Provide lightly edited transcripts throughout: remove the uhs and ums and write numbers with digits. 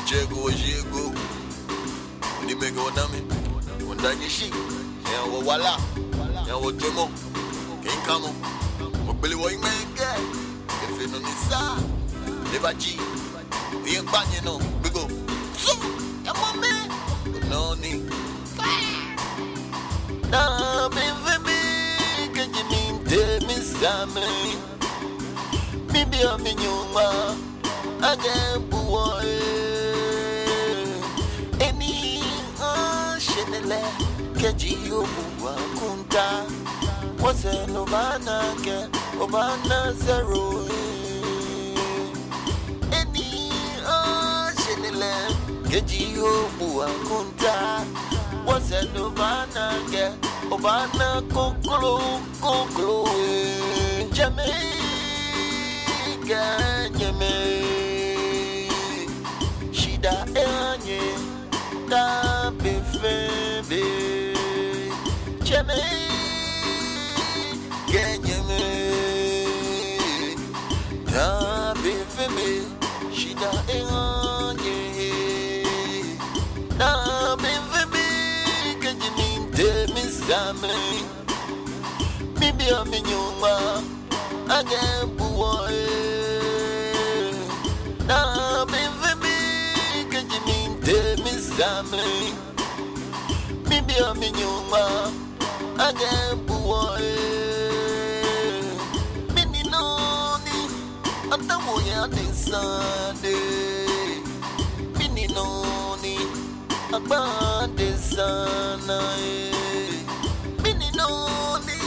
Jego, Nimega Wanami, Wandagishi, and Walla, and Watomo, King Kamo, Mobili Waymaker, if you know Nissa, Nebaji, we ain't Banyano, we go. So, come on, man, but no need. Now, baby, can you mean to Miss Sammy? Maybe I'm in your mouth. Again, boy, any shenele, Kajio, Kunta, was a Obana, Obana Zero. Any shenele, Kajio, Kunta, was a Obana, Obana, Koklo, Jamaica, Jamaica. Da enye da befebe cheme genyeme da befebe shida enye da befebe kejini de misame bibi aminyuma agembuwa da befebe Demi Bibi Aminyuma again boy Mininoni Atamoya de Sunday Mininoni Abande Sana Mininoni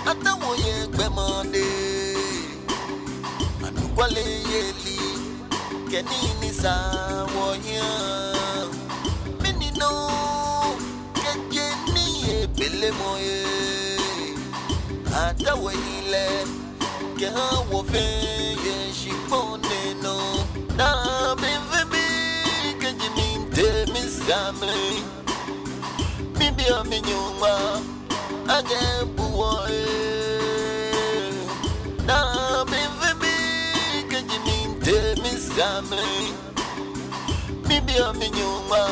Atamoya Bemande Anukwale Yeli Kenini Sawoya Bele moye ata wele ke ha wo fe ye shipone no na bembe ke jimi te misame bibi aminyuma age buwe na bembe ke jimi te misame bibi aminyuma